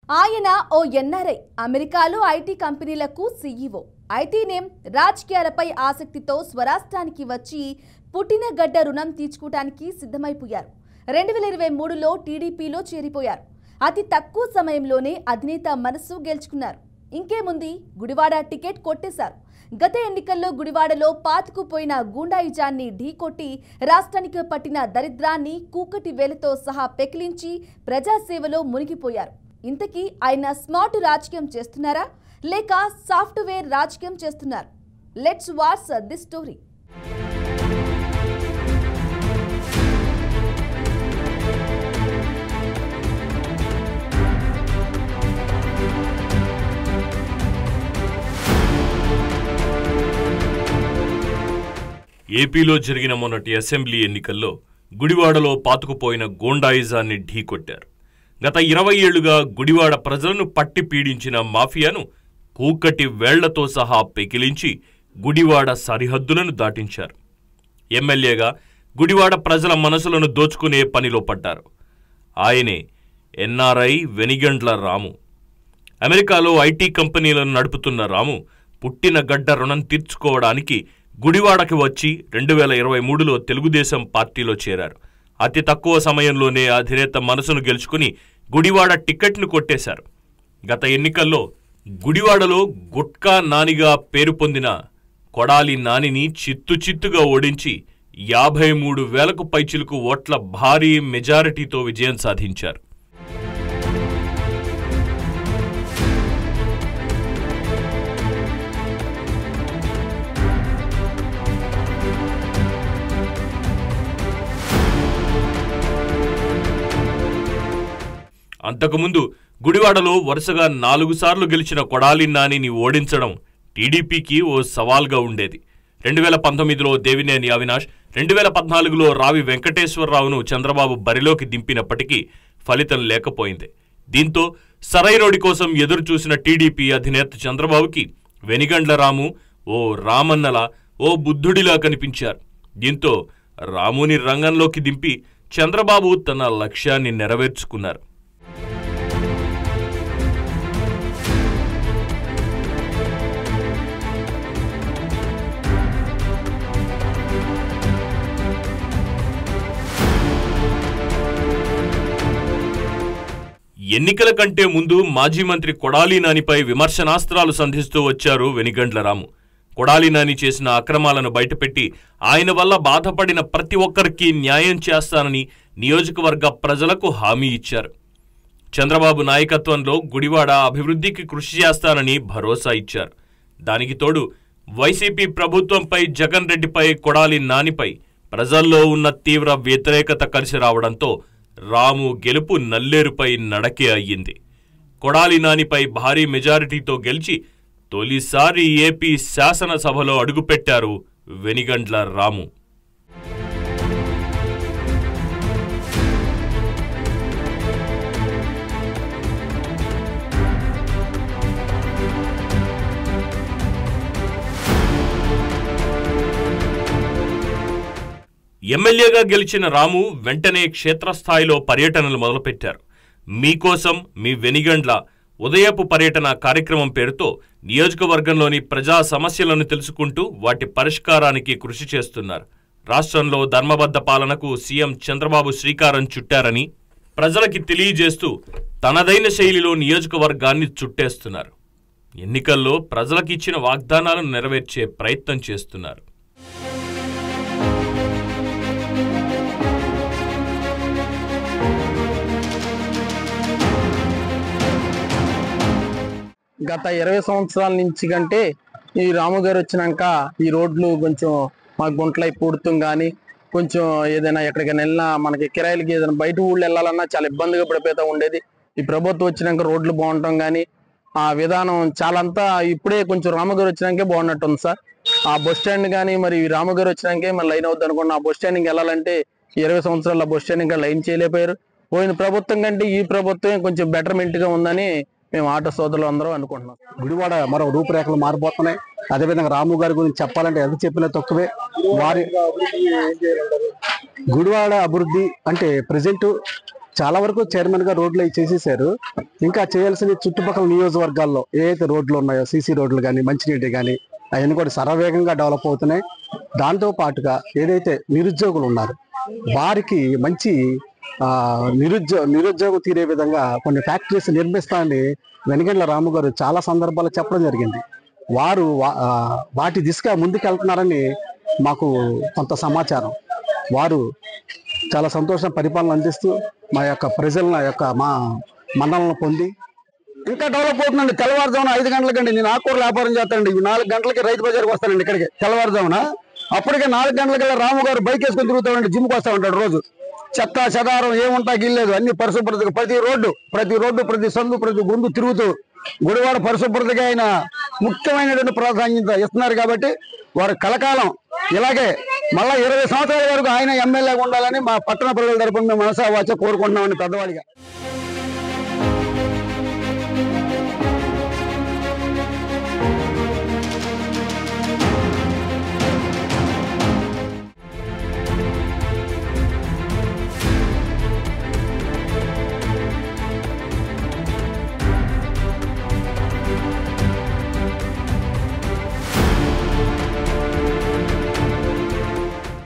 ఆయన ఓ ఎన్ఆర్ఐ అమెరికాలో ఐటీ కంపెనీలకు సీఈఓ. ఐటీ నేమ్ రాజకీయాలపై ఆసక్తితో స్వరాష్ట్రానికి వచ్చి పుట్టిన గడ్డ రుణం తీర్చుకోవడానికి సిద్ధమైపోయారు. 2023లో టీడీపీలో చేరిపోయారు. అతి తక్కువ సమయంలోనే అధినేత మనసు గెలుచుకున్నారు. ఇంకేముంది, గుడివాడ టికెట్ కొట్టేశారు. గత ఎన్నికల్లో గుడివాడలో పాతుకుపోయిన గూండాయిజాన్ని ఢీకొట్టి రాష్ట్రానికి పట్టిన దరిద్రాన్ని కూకటి వేలతో సహా పెకిలించి ప్రజాసేవలో మునిగిపోయారు. ఇంతకీ ఆయన స్మార్ట్ రాజకీయం చేస్తున్నారా లేక సాఫ్ట్వేర్ రాజకీయం చేస్తున్నారు? Let's watch this story. ఏపీలో జరిగిన మొన్నటి అసెంబ్లీ ఎన్నికల్లో గుడివాడలో పాతుకుపోయిన గూండాయిజాన్ని ఢీకొట్టారు. గత 20 ఏళ్లుగా గుడివాడ ప్రజలను పట్టి పీడించిన మాఫియాను కూకటి వేళ్లతో సహా పెకిలించి గుడివాడ సరిహద్దులను దాటించారు. ఎమ్మెల్యేగా గుడివాడ ప్రజల మనసులను దోచుకునే పనిలో పడ్డారు. ఆయనే ఎన్ఆర్ఐ వెనిగండ్ల రాము. అమెరికాలో ఐటీ కంపెనీలను నడుపుతున్న రాము పుట్టిన గడ్డ రుణం తీర్చుకోవడానికి గుడివాడకి వచ్చి 2023లో తెలుగుదేశం పార్టీలో చేరారు. అతి తక్కువ సమయంలోనే అధినేత మనసును గెలుచుకుని గుడివాడ టికెట్ను కొట్టేశారు. గత ఎన్నికల్లో గుడివాడలో గుట్కా నానిగా పేరు పొందిన కొడాలి నానిని చిత్తుచిత్తుగా ఓడించి 53,000కు పైచిలుకు ఓట్ల భారీ మెజారిటీతో విజయం సాధించారు. అంతకుముందు గుడివాడలో వరుసగా 4 సార్లు గెలిచిన కొడాలి నానిని ఓడించడం టీడీపీకి ఓ సవాల్గా ఉండేది. 2019లో దేవినేని అవినాష్, 2014లో రావి వెంకటేశ్వరరావును చంద్రబాబు బరిలోకి దింపినప్పటికీ ఫలితం లేకపోయింది. దీంతో సరైనోడి కోసం ఎదురుచూసిన టీడీపీ అధినేత చంద్రబాబుకి వెనిగండ్ల రాము ఓ రామన్నలా, ఓ బుద్ధుడిలా కనిపించారు. దీంతో రాముని రంగంలోకి దింపి చంద్రబాబు తన లక్ష్యాన్ని నెరవేర్చుకున్నారు. ఎన్నికల కంటే ముందు మాజీ మంత్రి కొడాలి నానిపై విమర్శనాస్త్రాలు సంధిస్తూ వచ్చారు వెనిగండ్ల రాము. కొడాలి నాని చేసిన అక్రమాలను బయటపెట్టి ఆయన వల్ల బాధపడిన ప్రతి ఒక్కరికి న్యాయం చేస్తానని నియోజకవర్గ ప్రజలకు హామీ ఇచ్చారు. చంద్రబాబు నాయకత్వంలో గుడివాడ అభివృద్ధికి కృషి చేస్తానని భరోసా ఇచ్చారు. దానికి తోడు వైసీపీ ప్రభుత్వంపై జగన్ రెడ్డిపై కొడాలి నానిపై ప్రజల్లో ఉన్న తీవ్ర వ్యతిరేకత కలిసి రావడంతో రాము గెలుపు నల్లేరుపై నడకే అయ్యింది. కొడాలి నానిపై భారీ మెజారిటీతో గెలిచి తొలిసారి ఏపీ శాసనసభలో అడుగుపెట్టారు వెనిగండ్ల రాము. ఎమ్మెల్యేగా గెలిచిన రాము వెంటనే క్షేత్రస్థాయిలో పర్యటనలు మొదలుపెట్టారు. మీకోసం మీ వెనిగండ్ల ఉదయపు పర్యటన కార్యక్రమం పేరుతో నియోజకవర్గంలోని ప్రజా సమస్యలను తెలుసుకుంటూ వాటి పరిష్కారానికి కృషి చేస్తున్నారు. రాష్ట్రంలో ధర్మబద్ధ పాలనకు సీఎం చంద్రబాబు శ్రీకారం చుట్టారని ప్రజలకి తెలియజేస్తూ తనదైన శైలిలో నియోజకవర్గాన్ని చుట్టేస్తున్నారు. ఎన్నికల్లో ప్రజలకిచ్చిన వాగ్దానాలను నెరవేర్చే ప్రయత్నం చేస్తున్నారు. గత 20 సంవత్సరాల నుంచి కంటే ఈ రాము గారు వచ్చినాక ఈ రోడ్లు కొంచెం మాకు గుంటలై పూడుతాం కానీ కొంచెం ఏదైనా ఎక్కడికైనా వెళ్ళినా మనకి కిరాయిలకి ఏదైనా బయట ఊళ్ళు వెళ్ళాలన్నా చాలా ఇబ్బందిగా పడిపోతూ ఉండేది. ఈ ప్రభుత్వం వచ్చినాక రోడ్లు బాగుంటాం కానీ ఆ విధానం చాలా అంతా ఇప్పుడే కొంచెం రాము గారు వచ్చినాకే బాగున్నట్టుంది సార్. ఆ బస్ స్టాండ్ కానీ మరి రాము గారు వచ్చినాకే మరి లైన్ అవుద్ది అనుకున్న ఆ బస్ స్టాండ్కి వెళ్ళాలంటే 20 సంవత్సరాల బస్ స్టాండ్ ఇంకా లైన్ చేయలేకపోయారు. పోయిన ప్రభుత్వం కంటే ఈ ప్రభుత్వం కొంచెం బెటర్మెంట్గా ఉందని మేము ఆటో సోదరులు అందరూ అనుకుంటున్నాం. గుడివాడ మరో రూపురేఖలు మారిపోతున్నాయి. అదేవిధంగా రాము గారి గురించి చెప్పాలంటే ఎంత చెప్పినా తక్కువే. వారి గుడివాడ అభివృద్ధి అంటే ప్రజెంట్ చాలా వరకు చైర్మన్ గా రోడ్లు అవి చేసేసారు. ఇంకా చేయాల్సిన చుట్టుపక్కల నియోజకవర్గాల్లో ఏదైతే రోడ్లు ఉన్నాయో, సీసీ రోడ్లు కానీ, మంచినీటి కానీ, అవన్నీ కూడా శరవేగంగా డెవలప్ అవుతున్నాయి. దాంతో పాటుగా ఏదైతే నిరుద్యోగులు ఉన్నారు వారికి మంచి నిరుద్యోగం తీరే విధంగా కొన్ని ఫ్యాక్టరీస్ నిర్మిస్తానని వెనగండ్ల రాము గారు చాలా సందర్భాలు చెప్పడం జరిగింది. వారు వాటి దిశగా ముందుకెళ్తున్నారని మాకు కొంత సమాచారం. వారు చాలా సంతోషం పరిపాలన అందిస్తూ మా యొక్క మా మండలను పొంది ఇంకా డెవలప్ అవుతుందండి. తెల్లవారుజామున 5 గంటలకండి నేను ఆకుకూరలు వ్యాపారం చేస్తానండి. 4 గంటలకి రైతు బజార్కి వస్తానండి ఇక్కడికి తెల్లవారుజామున. అప్పటికే 4 గంటలకల్లా రాము గారు బైక్ వేసుకొని తిరుగుతామండి, జిమ్కి వస్తా ఉంటాడు. రోజు చెత్త చెదారం ఏముంటా గిల్లేదు, అన్ని పరిశుభ్రతగా ప్రతి రోడ్డు ప్రతి సందు ప్రతి గుండు తిరుగుతూ గుడివాడ పరిశుభ్రతగా ఆయన ముఖ్యమైనటువంటి ప్రాధాన్యత ఇస్తున్నారు. కాబట్టి వారు కలకాలం ఇలాగే మళ్ళా 20 సంవత్సరాల వరకు ఆయన ఎమ్మెల్యేగా ఉండాలని మా పట్టణ ప్రజల తరపున మేము మనసా వాచ కోరుకుంటున్నామని పెద్దవాడిగా.